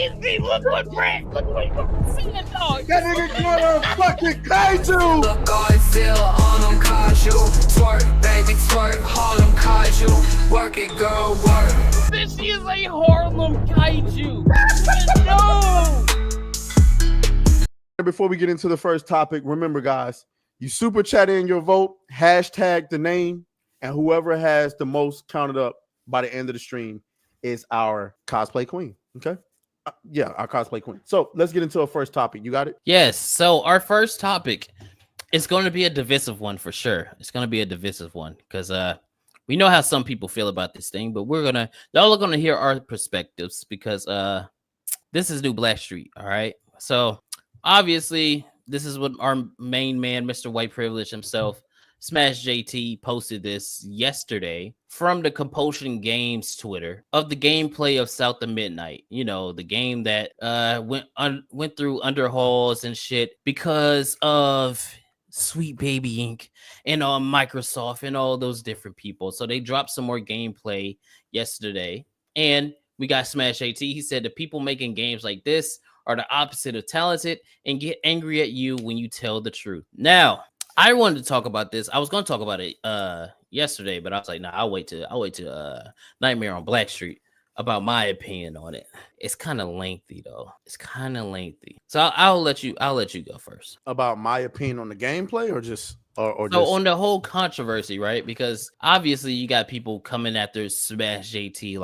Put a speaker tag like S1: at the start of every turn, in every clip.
S1: crazy. Look what seeing, dog.
S2: That nigga got a fucking kaiju.
S3: Look, I feel on them kaiju. Twerk, baby, twerk, Harlem kaiju. Work it, girl, work.
S1: This is a Harlem kaiju. No.
S2: Before we get into the first topic, remember, guys, you super chat in your vote, hashtag the name, and whoever has the most counted up by the end of the stream is our cosplay queen. Okay? Yeah, our cosplay queen. So let's get into our first topic. You got it?
S1: Yes. So our first topic is going to be a divisive one for sure. It's going to be a divisive one because we know how some people feel about this thing, but y'all are gonna hear our perspectives because this is New Blackstreet. All right. So obviously, this is what our main man, Mr. White Privilege himself, Smash JT, posted this yesterday from the Compulsion Games Twitter of the gameplay of South of Midnight. You know, the game that went through underhauls and shit because of Sweet Baby Inc. and Microsoft and all those different people. So they dropped some more gameplay yesterday, and we got Smash JT. He said the people making games like this are the opposite of talented and get angry at you when you tell the truth. Now, I wanted to talk about this. I was going to talk about it yesterday, but I was like, nah, I'll wait to Nightmare on Blackstreet about my opinion on it. It's kind of lengthy though. It's kind of lengthy. So I'll let you go first.
S2: About my opinion on the gameplay or just
S1: on the whole controversy, right? Because obviously you got people coming after Smash JT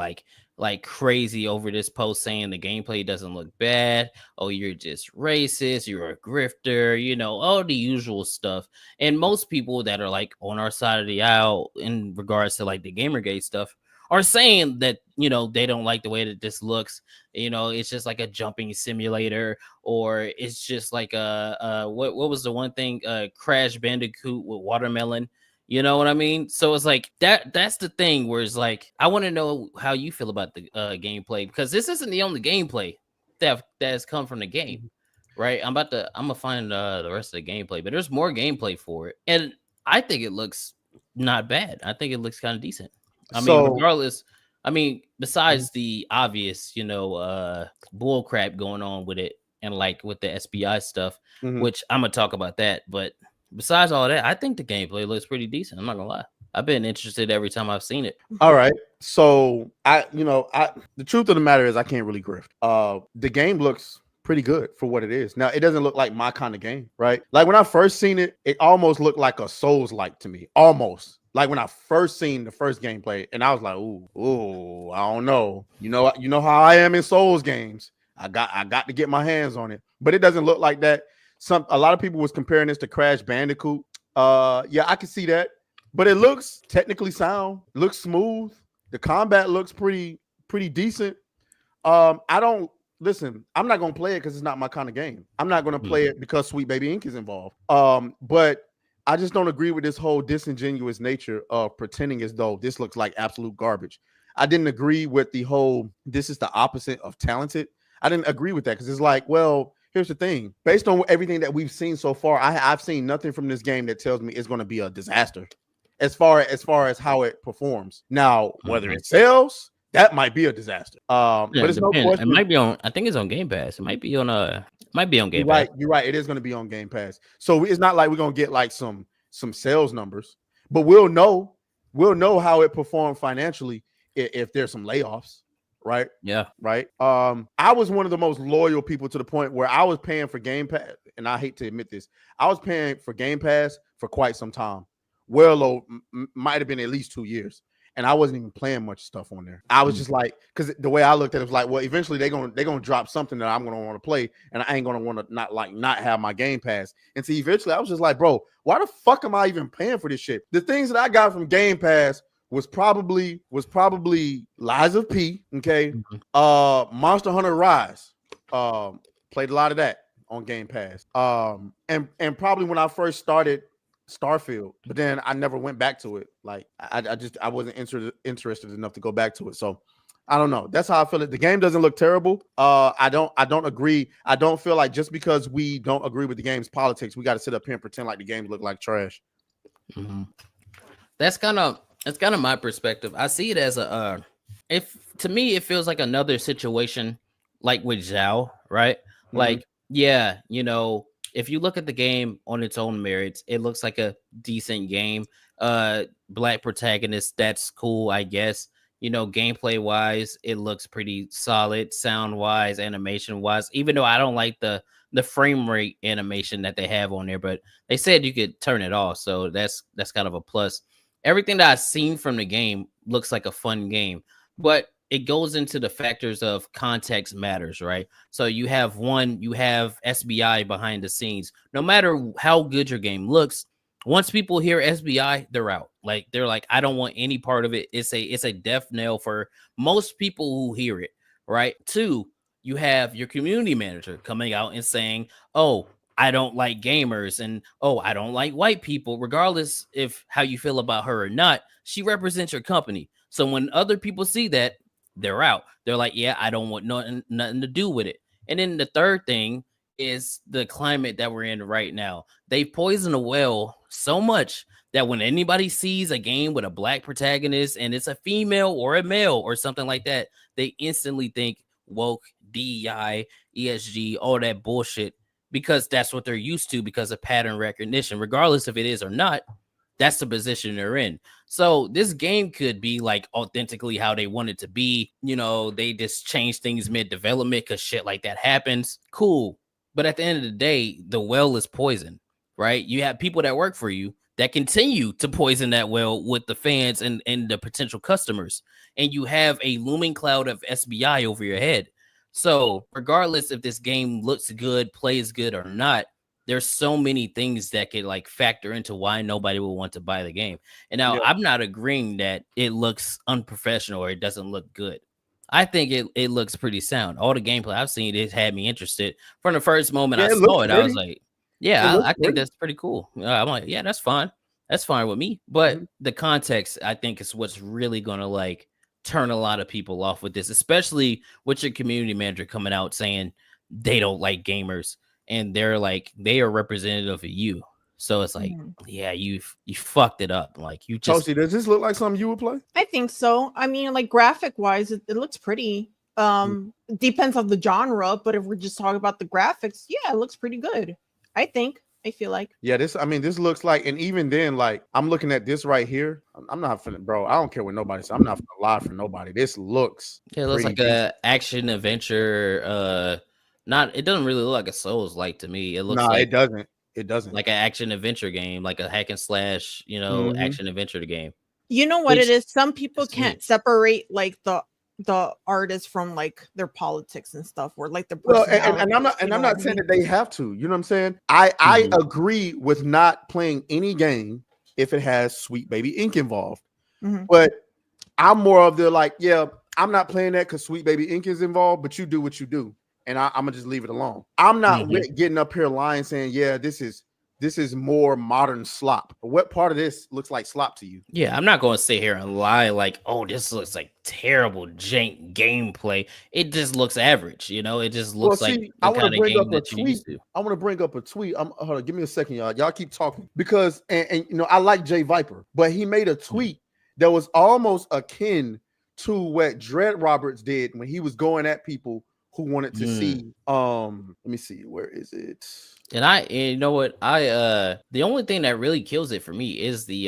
S1: like crazy over this post saying the gameplay doesn't look bad. Oh, you're just racist, you're a grifter, you know, all the usual stuff. And most people that are like on our side of the aisle in regards to like the Gamergate stuff are saying that, you know, they don't like the way that this looks. You know, it's just like a jumping simulator, or it's just like what was the one thing, Crash Bandicoot with watermelon. You know what I mean? So it's like that's the thing where it's like, I want to know how you feel about the gameplay, because this isn't the only gameplay that has come from the game, right? I'm gonna find the rest of the gameplay, but there's more gameplay for it, and I think it looks not bad. I think it looks kind of decent. I mean, regardless, besides the obvious, you know, bull crap going on with it, and like with the SBI stuff, which I'm gonna talk about that, but besides all that, I think the gameplay looks pretty decent. I'm not gonna lie. I've been interested every time I've seen it.
S2: All right. So the truth of the matter is I can't really grift. The game looks pretty good for what it is. Now, it doesn't look like my kind of game, right? Like when I first seen it, it almost looked like a Souls-like to me. Almost. Like when I first seen the first gameplay, and I was like, ooh, I don't know. You know how I am in Souls games. I got to get my hands on it. But it doesn't look like that. A lot of people was comparing this to Crash Bandicoot. Yeah, I can see that, but it looks technically sound, looks smooth. The combat looks pretty decent. I'm not gonna play it because it's not my kind of game. I'm not gonna play it because Sweet Baby Inc. is involved. But I just don't agree with this whole disingenuous nature of pretending as though this looks like absolute garbage. I didn't agree with the whole this is the opposite of talented. I didn't agree with that because it's like, well, here's the thing. Based on everything that we've seen so far, I've seen nothing from this game that tells me it's going to be a disaster as far as how it performs. Now, whether it sells, that might be a disaster. But it's no question.
S1: It might be on. I think it's on Game Pass. It might be on Game Pass.
S2: You're right. It is going to be on Game Pass. So it's not like we're going to get like some sales numbers, but we'll know how it performed financially if there's some layoffs. Right.
S1: Yeah.
S2: Right. I was one of the most loyal people to the point where I was paying for Game Pass, and I hate to admit this, I was paying for Game Pass for quite some time. Might have been at least 2 years, and I wasn't even playing much stuff on there. I was just like, because the way I looked at it was like, well, eventually they're gonna drop something that I'm gonna want to play, and I ain't gonna want to not have my Game Pass. And so eventually, I was just like, bro, why the fuck am I even paying for this shit? The things that I got from Game Pass was probably Lies of P, okay? Monster Hunter Rise. Played a lot of that on Game Pass. And probably when I first started Starfield, but then I never went back to it. Like I wasn't interested enough to go back to it. So I don't know. That's how I feel it. The game doesn't look terrible. I don't agree. I don't feel like just because we don't agree with the game's politics, we got to sit up here and pretend like the games look like trash.
S1: That's kind of my perspective. I see it as to me, it feels like another situation like with Zhao, right?
S2: Mhm.
S1: Like, yeah, if you look at the game on its own merits, it looks like a decent game. Black protagonist, that's cool, I guess. Gameplay wise, it looks pretty solid. Sound wise, animation wise, even though I don't like the frame rate animation that they have on there, but they said you could turn it off, so that's kind of a plus. Everything that I've seen from the game looks like a fun game, but it goes into the factors of context matters, right? So you have SBI behind the scenes. No matter how good your game looks, once people hear SBI, they're out. Like they're like, I don't want any part of it. It's a death knell for most people who hear it, right? Two, you have your community manager coming out and saying, "Oh, I don't like gamers and oh, I don't like white people, regardless if how you feel about her or not. She represents your company. So when other people see that, they're out. They're like, yeah, I don't want nothing to do with it. And then the third thing is the climate that we're in right now. They poison the well so much that when anybody sees a game with a black protagonist and it's a female or a male or something like that, they instantly think woke, DEI, ESG, all that bullshit because that's what they're used to because of pattern recognition, regardless if it is or not. That's the position they're in. So this game could be like authentically how they want it to be. They just change things mid development because shit like that happens. Cool. But at the end of the day, the well is poison, right? You have people that work for you that continue to poison that well with the fans and the potential customers. And you have a looming cloud of SBI over your head. So regardless if this game looks good, plays good or not, there's so many things that could like factor into why nobody will want to buy the game. And now
S2: Yeah.
S1: I'm not agreeing that it looks unprofessional or it doesn't look good. I think it looks pretty sound. All the gameplay I've seen, it had me interested. From the first moment I
S2: Yeah, it looks
S1: saw it, I was
S2: pretty.
S1: like,
S2: It
S1: yeah,
S2: looks
S1: I think
S2: pretty.
S1: that's pretty cool. I'm like, yeah, that's fine. That's fine with me. But
S2: Mhm.
S1: the context, I think, is what's really gonna like turn a lot of people off with this, especially with your community manager coming out saying they don't like gamers and they're like they are representative of you. So it's like,
S4: Mhm.
S1: yeah, you fucked it up. Like you just
S2: Toasty, does this look like something you would play?
S4: I think so. I mean, like graphic wise, it looks pretty. Depends on the genre, but if we're just talking about the graphics, yeah, it looks pretty good. I feel like.
S2: Yeah, this looks like, and even then, like I'm looking at this right here. I'm not finna, bro. I don't care what nobody says. I'm not finna lie for nobody. This looks
S1: yeah, it looks
S2: pretty
S1: like
S2: decent.
S1: a action adventure. Not it doesn't really look like a Souls like to me. It looks
S2: Nah, it doesn't. It doesn't.
S1: like an action adventure game, like a hack and slash,
S2: Mhm.
S1: action adventure game.
S4: You know what it
S1: Which
S4: is? Some people
S1: is to me.
S4: can't separate like the artist from like their politics and stuff, or like their
S2: Well,
S4: personality.
S2: and
S4: You
S2: I'm
S4: know what
S2: not
S4: I
S2: saying
S4: mean?
S2: that they have to. You know what I'm saying? I
S1: Mhm.
S2: agree with not playing any game if it has Sweet Baby Ink involved.
S4: Mhm.
S2: But I'm more of the like, yeah, I'm not playing that because Sweet Baby Ink is involved, but you do what you do, and I'm gonna just leave it alone. I'm not
S1: Mhm.
S2: getting up here lying saying, yeah, this is more modern slop. What part of this looks like slop to you?
S1: Yeah, I'm not going to sit here and lie like, oh, this looks like terrible jank gameplay. It just looks average, It just
S2: Well,
S1: looks like
S2: see, I
S1: the
S2: want to
S1: kind of
S2: bring up
S1: game
S2: a
S1: that you're
S2: tweet.
S1: used to.
S2: I want to bring up a tweet. Hold on, give me a second, y'all. Y'all keep talking because, and I like Jay Viper, but he made a tweet that was almost akin to what Dread Roberts did when he was going at people who wanted to see. Let me see, where is it?
S1: And you know what? The only thing that really kills it for me is the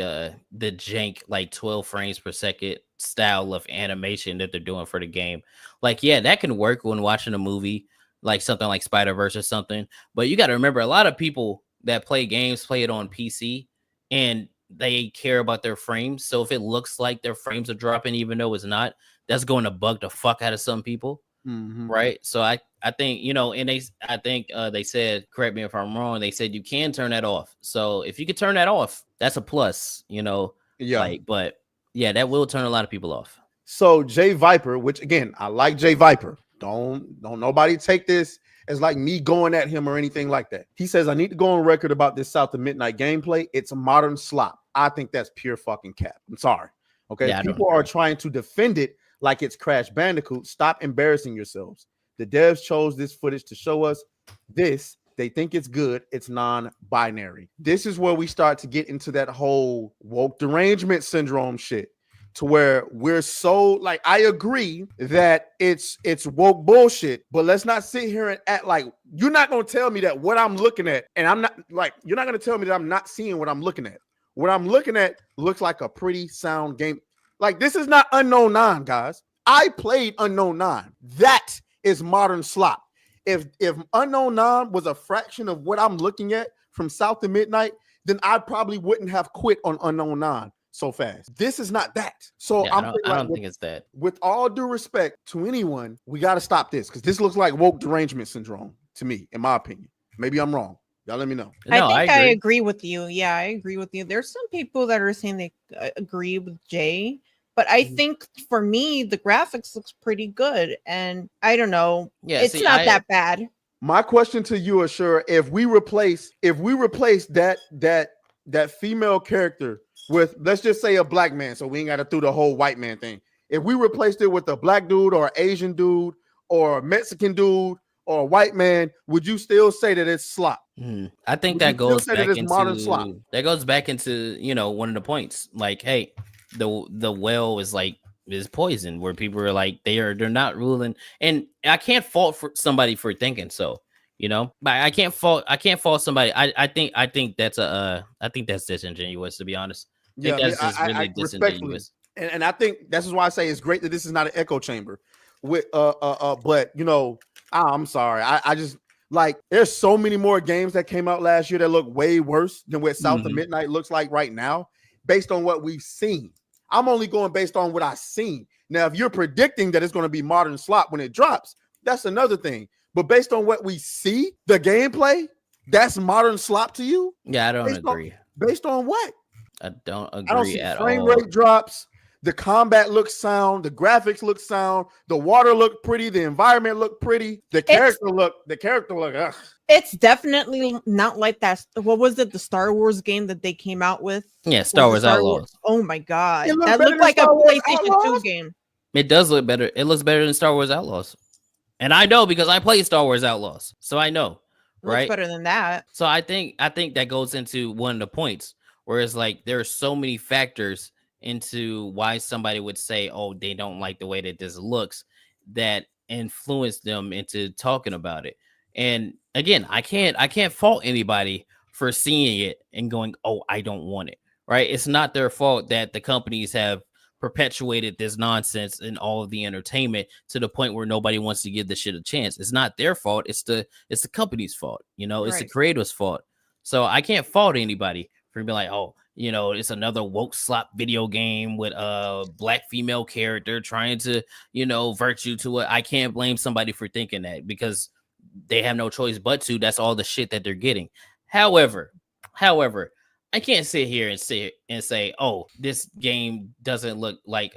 S1: jank like 12 frames per second style of animation that they're doing for the game. Like, yeah, that can work when watching a movie, like something like Spider-Verse or something. But you got to remember, a lot of people that play games play it on PC and they care about their frames. So if it looks like their frames are dropping, even though it's not, that's going to bug the fuck out of some people.
S2: Mhm.
S1: Right. So I think, and I think they said, correct me if I'm wrong, they said you can turn that off. So if you could turn that off, that's a plus,
S2: Yeah.
S1: but yeah, that will turn a lot of people off.
S2: So Jay Viper, which again, I like Jay Viper. Don't nobody take this as like me going at him or anything like that. He says, I need to go on record about this South of Midnight gameplay. It's a modern slop. I think that's pure fucking cap. I'm sorry. Okay.
S1: Yeah, I don't
S2: People are
S1: agree.
S2: trying to defend it like it's Crash Bandicoot. Stop embarrassing yourselves. The devs chose this footage to show us this. They think it's good. It's non-binary. This is where we start to get into that whole woke derangement syndrome shit. to where we're so like, I agree that it's woke bullshit, but let's not sit here and act like you're not going to tell me that what I'm looking at, and I'm not like, you're not going to tell me that I'm not seeing what I'm looking at. What I'm looking at looks like a pretty sound game. Like, this is not Unknown 9, guys. I played Unknown 9. That is modern slop. If Unknown 9 was a fraction of what I'm looking at from South to Midnight, then I probably wouldn't have quit on Unknown 9 so fast. This is not that. So
S1: Yeah, I don't think it's that.
S2: With all due respect to anyone, we got to stop this, because this looks like woke derangement syndrome to me, in my opinion. Maybe I'm wrong. Y'all let me know.
S1: No,
S4: I think I agree with you. Yeah, I agree with you. There's some people that are saying they agree with Jay, but I think for me, the graphics looks pretty good, and I don't know.
S1: Yeah,
S4: it's not that bad.
S2: My question to you, Ashura, if we replace that female character with, let's just say, a black man, so we ain't got to do the whole white man thing. If we replaced it with a black dude or an Asian dude or a Mexican dude or a white man, would you still say that it's slop?
S1: I think that goes back into you know, one of the points. Like, hey, the well is poison, where people are like, they're not ruling, and I can't fault for somebody for thinking so, you know, but I can't fault somebody. I think that's disingenuous, to be honest. I think that's just really disingenuous.
S2: And I think that's why I say it's great that this is not an echo chamber with but you know, I'm sorry, I just, like, there's so many more games that came out last year that look way worse than what South of Midnight looks like right now, based on what we've seen. I'm only going based on what I've seen. Now, if you're predicting that it's going to be modern slop when it drops, that's another thing. But based on what we see, the gameplay, that's modern slop to you?
S1: Yeah, I don't agree.
S2: Based on what?
S1: I don't agree
S2: I don't see
S1: at
S2: frame
S1: all.
S2: rate drops. The combat looks sound. The graphics look sound. The water looked pretty. The environment looked pretty. The character look. Ugh.
S4: It's definitely not like that. What was it? The Star Wars game that they came out with?
S1: Yeah, Star Wars Outlaws.
S4: Oh my god,
S2: It
S4: that looked like a PlayStation 2 game.
S1: It does look better. It looks better than Star Wars Outlaws, and I know because I played Star Wars Outlaws, so I know, right?
S4: Looks better than that.
S1: So I think that goes into one of the points, where it's like there are so many factors into why somebody would say, oh, they don't like the way that this looks, that influence them into talking about it. And again, I can't fault anybody for seeing it and going, oh, I don't want it, right? It's not their fault that the companies have perpetuated this nonsense in all of the entertainment to the point where nobody wants to give the shit a chance. It's not their fault. It's the company's fault. You know, it's the creator's fault. So I can't fault anybody for being like, oh, you know, it's another woke slop video game with a black female character trying to, you know, virtue to it. I can't blame somebody for thinking that, because they have no choice but to. That's all the shit that they're getting. However, I can't sit here and say, oh, this game doesn't look like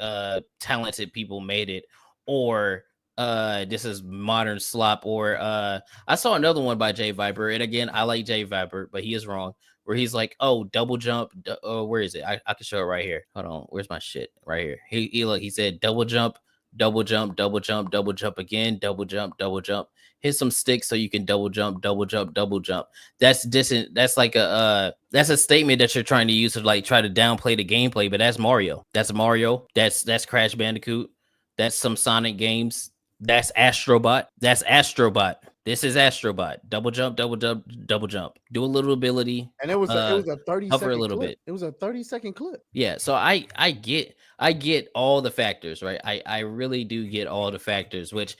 S1: talented people made it, or this is modern slop, or I saw another one by Jay Viper, and again, I like Jay Viper, but he is wrong, where he's like, oh, double jump, where is it? I can show it right here. Hold on, where's my shit? Right here. He said double jump, double jump, double jump, double jump again, double jump, double jump. Hit some sticks so you can double jump, double jump, double jump. That's like that's a statement that you're trying to use to like try to downplay the gameplay, but that's Mario. That's Crash Bandicoot. That's some Sonic games. That's Astrobot. This is Astrobot. Double jump, double jump, double jump. Do a little ability.
S2: And it was a 30
S1: hover
S2: second
S1: a little
S2: clip.
S1: bit.
S2: It was a 30-second clip.
S1: Yeah, so I get all the factors, right? I really do get all the factors, which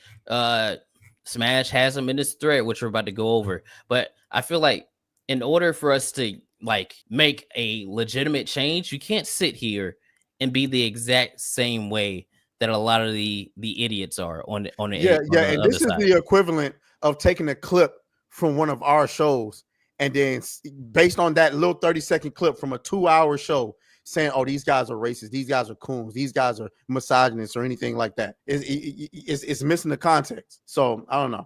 S1: Smash has them in this thread, which we're about to go over. But I feel like in order for us to like make a legitimate change, you can't sit here and be the exact same way that a lot of the idiots are on the
S2: and this is
S1: side.
S2: The equivalent of taking a clip from one of our shows and then based on that little 30-second clip from a 2-hour show saying, oh, these guys are racist, these guys are coons, these guys are misogynists, or anything like that. It's missing the context. So I don't know.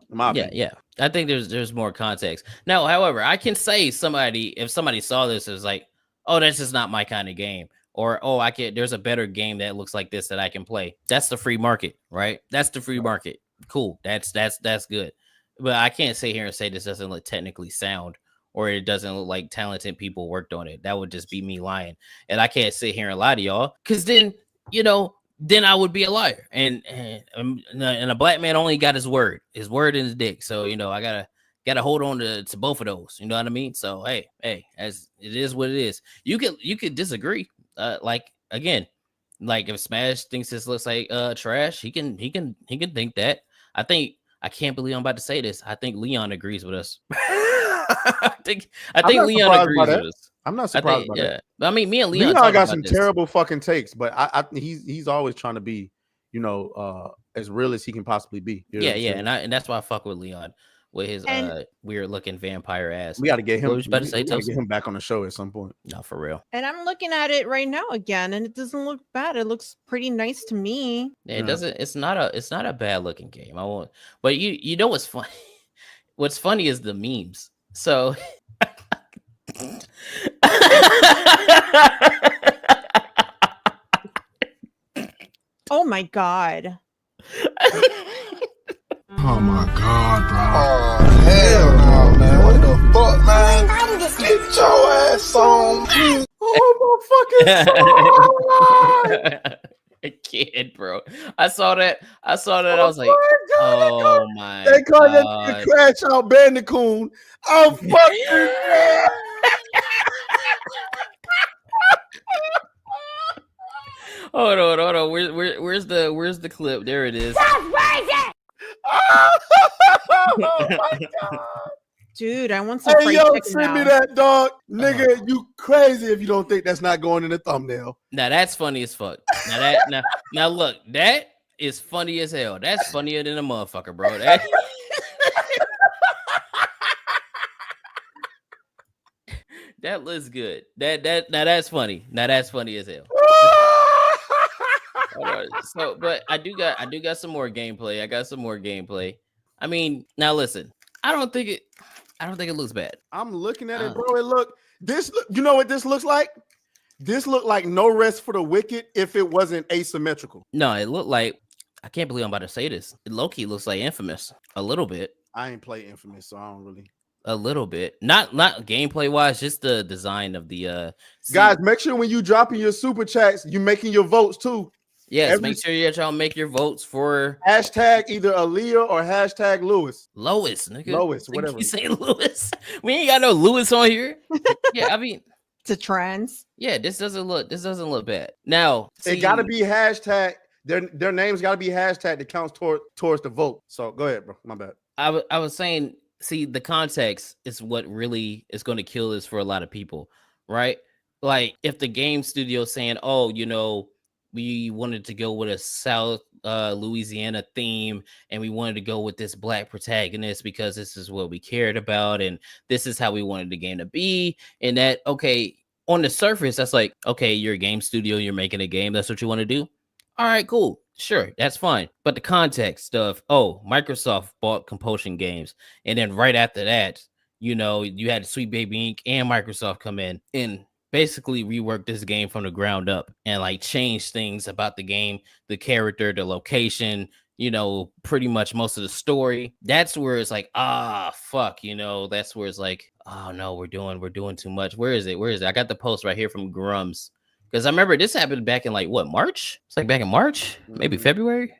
S1: Yeah. I think there's more context. Now, however, I can say if somebody saw this, is like, oh, this is not my kind of game. Or, oh, there's a better game that looks like this that I can play. That's the free market, right? That's the free market. Cool. That's good. But I can't sit here and say this doesn't look technically sound, or it doesn't look like talented people worked on it. That would just be me lying. And I can't sit here and lie to y'all, because then then I would be a liar. And a black man only got his word and his dick. So I gotta hold on to both of those. You know what I mean? So hey, as it is what it is. You could disagree. Like again, like if Smash thinks this looks like trash, he can think that. I can't believe I'm about to say this. I think Leon agrees with us. I think Leon agrees with us.
S2: I'm not surprised by that.
S1: I mean, me and Leon
S2: got some terrible fucking takes, but I he's always trying to be, as real as he can possibly be.
S1: Yeah, and that's why I fuck with Leon with his weird looking vampire ass.
S2: We got to get him.
S1: What was you about to say?
S2: Get him back on the show at some point.
S1: No, for real.
S4: And I'm looking at it right now again, and it doesn't look bad. It looks pretty nice to me.
S1: Yeah, it doesn't. It's not a bad looking game. I won't. But you know what's funny? What's funny is the memes. So.
S4: Oh my god.
S5: Oh my god, bro. Oh hell no, man. What the fuck, man? Get your ass on.
S2: Oh my fucking god.
S1: A kid, bro. I saw that. I was like, oh my god.
S2: They call that the Crash Out Bandicoot. Oh fucking
S1: Hold on. Where's the clip? There it is.
S2: oh my god.
S4: Dude, I want some
S2: Hey,
S4: fried
S2: yo,
S4: chicken
S2: send me
S4: now.
S2: that, dog. Nigga, you crazy if you don't think that's not going in the thumbnail.
S1: Now that's funny as fuck. Now look, that is funny as hell. That's funnier than a motherfucker, bro. That looks good. That's funny. Now that's funny as hell. So, but I do got some more gameplay. I got some more gameplay. I mean, now listen. I don't think it looks bad.
S2: I'm looking at it, bro. You know what this looks like? This looked like No Rest for the Wicked if it wasn't asymmetrical.
S1: No, it looked like, I can't believe I'm about to say this. It low-key looks like Infamous a little bit.
S2: I ain't play Infamous, so I don't really.
S1: A little bit, not gameplay wise, just the design of the
S2: guys. Make sure when you dropping your super chats, you making your votes too.
S1: Yes, make sure y'all make your votes for
S2: hashtag either Aaliyah or hashtag Lewis.
S1: Lois, nigga.
S2: Lois, whatever.
S1: You say Lewis? We ain't got no Lewis on here. Yeah, I mean,
S4: it's a trans.
S1: Yeah, this doesn't look bad. Now
S2: it got to be hashtag. Their names got to be hashtag that counts towards the vote. So go ahead, bro. My bad.
S1: I was saying. See, the context is what really is going to kill this for a lot of people, right? Like if the game studio saying, oh, we wanted to go with a South Louisiana theme and we wanted to go with this black protagonist because this is what we cared about and this is how we wanted the game to be. And that, okay, on the surface, that's like, okay, you're a game studio, you're making a game, that's what you want to do. All right, cool. Sure, that's fine. But the context of, Microsoft bought Compulsion Games. And then right after that, you had Sweet Baby Inc. and Microsoft come in and basically rework this game from the ground up and like change things about the game, the character, the location, pretty much most of the story. That's where it's like, fuck, that's where it's like, oh no, we're doing too much. Where is it? I got the post right here from Grums. Because I remember this happened back in like March? It's like back in March, maybe February,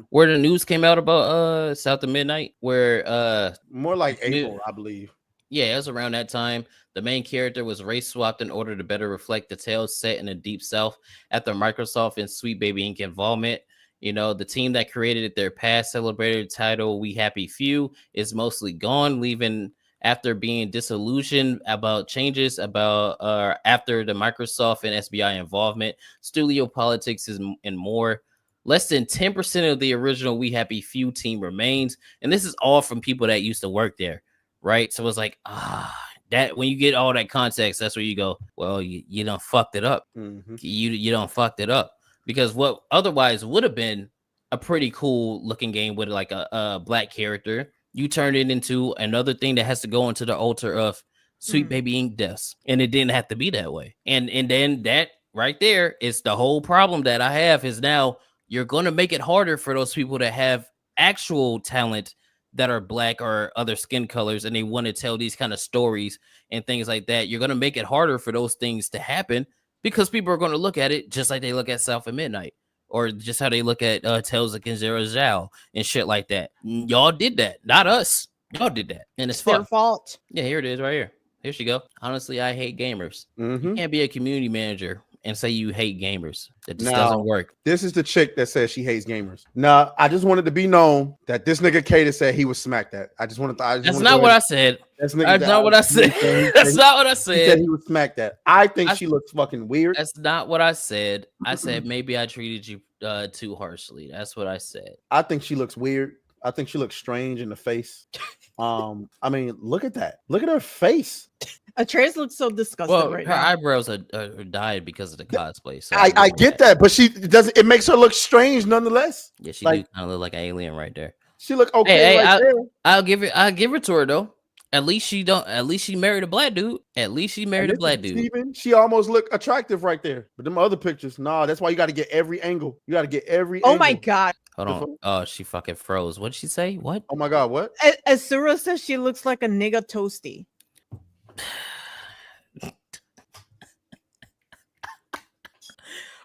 S1: where the news came out about South of Midnight, where
S2: more like April, I believe.
S1: Yeah, it was around that time. The main character was race swapped in order to better reflect the tales set in the Deep South after Microsoft and Sweet Baby Inc. involvement. The team that created their past celebrated title We Happy Few is mostly gone, leaving after being disillusioned about changes after the Microsoft and SBI involvement, studio politics and more. Less than 10% of the original We Happy Few team remains. And this is all from people that used to work there, right? So it's like, that when you get all that context, that's where you go, well, you done fucked it up. You done fucked it up. Because what otherwise would have been a pretty cool looking game with like a black character, you turned it into another thing that has to go into the altar of Sweet Baby Inc. deaths. And it didn't have to be that way. And then that right there is the whole problem that I have is now you're going to make it harder for those people that have actual talent that are black or other skin colors and they want to tell these kind of stories and things like that. You're going to make it harder for those things to happen because people are going to look at it just like they look at South at Midnight, or just how they look at Tales of Kenzera Zhao and shit like that. Y'all did that, not us. Y'all did that, and it's
S4: Their
S1: fun.
S4: fault.
S1: Yeah, here it is, right here. Here she go. Honestly, I hate gamers.
S2: Mhm.
S1: You can't be a community manager and say you hate gamers. That just
S2: No.
S1: doesn't work.
S2: This is the chick that says she hates gamers. Nah, I just wanted to be known that this nigga Kato said he was smacked at. I just wanted to.
S1: That's not what I said.
S2: That's
S1: That's not what I said. That's not what I
S2: He said
S1: said.
S2: he was smacked at. I think she looks fucking weird.
S1: That's not what I said. I said maybe I treated you too harshly. That's what I said.
S2: I think she looks weird. I think she looks strange in the face. I mean, look at that. Look at her face.
S4: Atreus looks so disgusted
S1: Well,
S4: right
S1: her
S4: now.
S1: eyebrows are dyed because of the cosplay. So
S2: I get that, but she doesn't. It makes her look strange nonetheless.
S1: Yeah, she
S2: like-
S1: do kind of look like an alien right there.
S2: She look okay
S1: Hey,
S2: right there.
S1: I'll give it to her though. At least she married a black dude. At least she married a black dude.
S2: Steven, she almost looked attractive right there. But them other pictures, nah, that's why you got to get every angle. You got to get every
S4: Oh
S2: angle.
S4: my god.
S1: Hold on. Oh, she fucking froze. What did she say? What?
S2: Oh my god, what?
S4: Asura says she looks like a nigga toasty.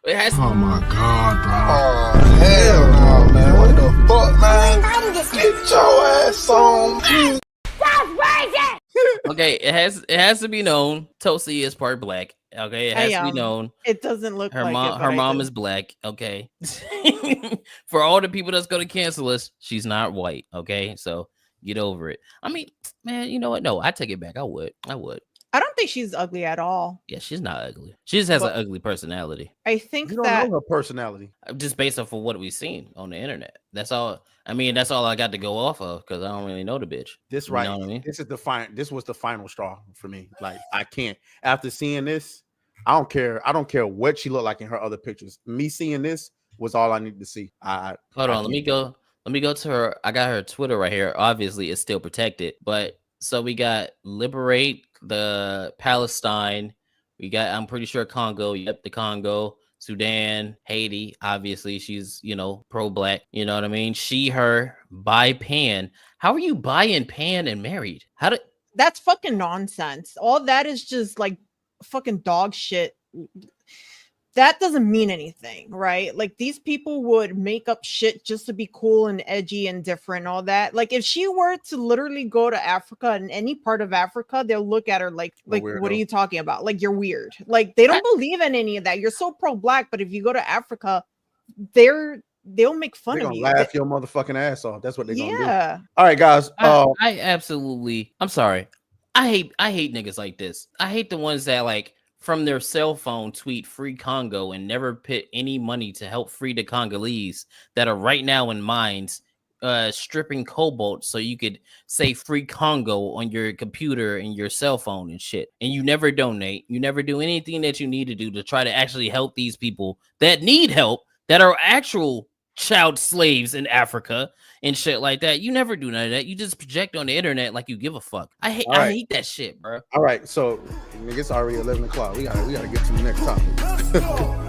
S1: It has
S5: Oh my god, bro. Oh, hell no, man. What the fuck, man? Get your ass on.
S1: okay. It has to be known. Toasty is part black. Okay, it has to be known.
S4: It doesn't look
S1: Her
S4: like
S1: mom.
S4: it,
S1: Her
S4: but I
S1: mom
S4: do.
S1: is black. Okay. For all the people that's gonna cancel us, she's not white. Okay, so get over it. I mean, man, you know what? No, I take it back. I would.
S4: I don't think she's ugly at all.
S1: Yeah, she's not ugly. She just has an ugly personality.
S4: I think
S2: You don't
S4: that
S2: know her personality.
S1: Just based off of what we've seen on the internet. That's all. I mean, that's all I got to go off of because I don't really know the bitch.
S2: This
S1: You
S2: right.
S1: know what I mean?
S2: This is the This was the final straw for me. Like I can't. After seeing this, I don't care. I don't care what she looked like in her other pictures. Me seeing this was all I needed to see.
S1: Hold on. Let me go to her. I got her Twitter right here. Obviously, it's still protected, but so we got Liberate the Palestine. We got, I'm pretty sure, Congo. Yep, the Congo. Sudan, Haiti. Obviously, she's, pro-black. You know what I mean? She, her, buy Pan. How are you buying Pan and married?
S4: that's fucking nonsense. All that is just like fucking dog shit. That doesn't mean anything, right? Like these people would make up shit just to be cool and edgy and different and all that. Like if she were to literally go to Africa and any part of Africa, they'll look at her like what are you talking about? Like you're weird. Like they don't believe in any of that. You're so pro-black, but if you go to Africa, they'll make fun
S2: They're
S4: of
S2: gonna
S4: you.
S2: laugh your motherfucking ass off. That's what they're gonna do.
S4: Yeah.
S2: All right, guys.
S1: I absolutely. I'm sorry. I hate niggas like this. I hate the ones that like from their cell phone tweet free Congo and never put any money to help free the Congolese that are right now in mines stripping cobalt so you could say free Congo on your computer and your cell phone and shit. And you never donate. You never do anything that you need to do to try to actually help these people that need help, that are actual child slaves in Africa and shit like that. You never do none of that. You just project on the internet like you give a fuck. I hate that shit, bro.
S2: All right, so it's already 11 o'clock. We gotta get to the next topic.